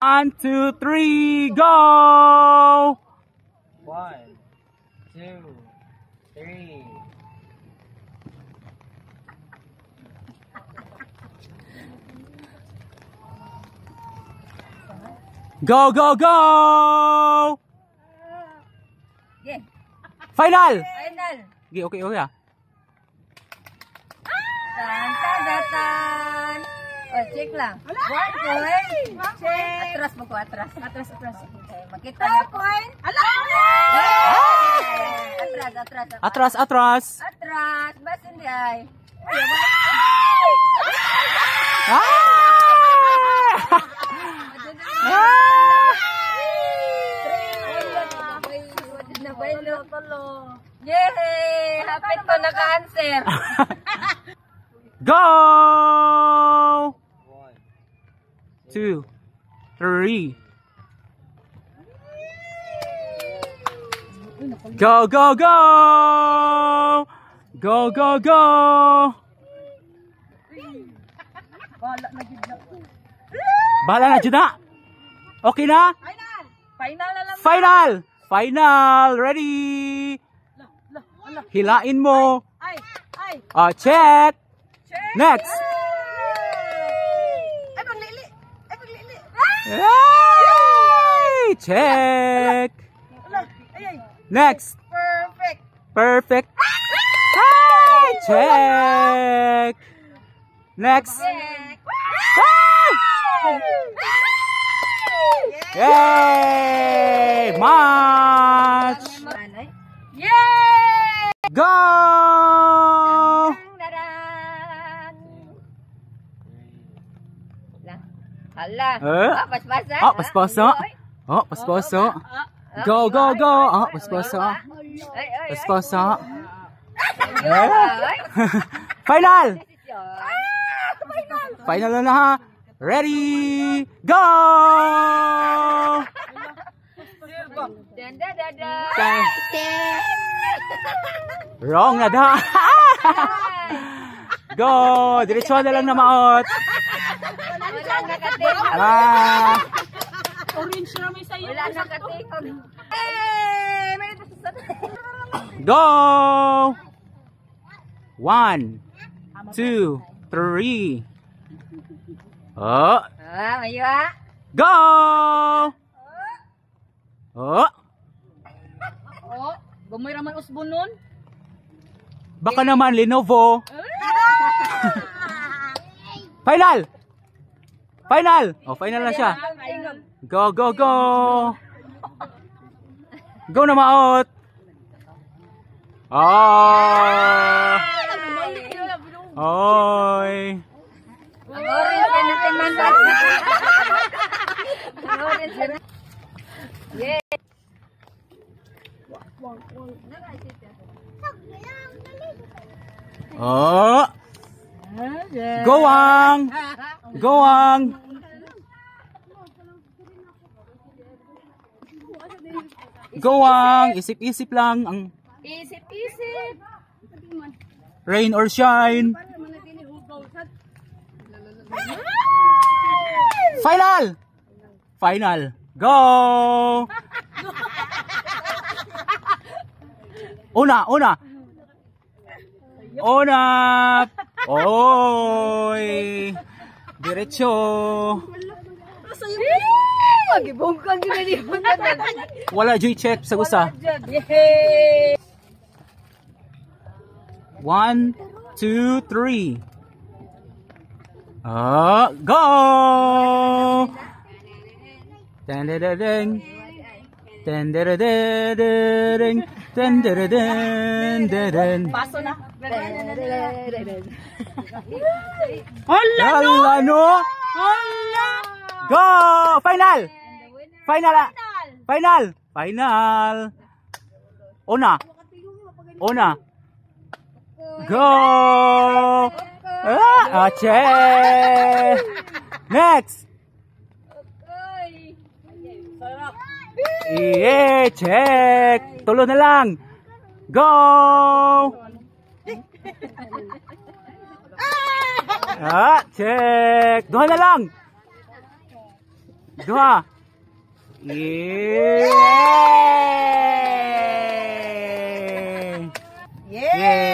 1, 2, 3, go! 1, 2, 3. Go, go, go! Yeah. Final! Final. Okay, okay, okay ah. Tan, tan, tan, tan. Oh, check lang. 1 point. Check. Atras mo ko, atras. Atras. Okay, makita na ko. Ala! Atras, atras. Atras. Basin di ay. Yay! Hapit ko naka-answer. Go! 1, 2, 3. Go, go, go! Go, go, go! Bahala na dyan na. Okay na? Final na lang. Final! Final! Ready! Hilain mo. Ay. Check! Next! Ay, paglili. Yay! Check! Next! Perfect! Ay! Check! Next! Yay! Match! Yay! Go! Hala. Paspaso. Paspaso. Paspaso. Go, go, go. Paspaso. Paspaso. Final! Final na ha. Ready, go! Wrong na da. Go! Diretso na lang na maot. Orange na may sayo. Wala nakatikog. Go! 1, 2, 3. Mayo ha. Go! Gumoy raman usbon nun. Baka naman Lenovo. Final! Final! Final na siya. Go, go, go! Go na maot! Oy! Ang orange na natin mandat. Ang orange na. Yeah. Gowang! Gowang! Gowang! Isip-isip lang ang Isip-isip. rain or shine. Final! Final! Go! Una! Oy! Diretso! Magibungkang ginaliwan. Wala joy check sa gusa. 1, 2, 3. Go! Ding. Paso na. Hala no! Go! Final! Final! Una! Go! Check! Next! Check! Tulo na lang! Go! Check! Duha na lang! Duha. Yay! Yay!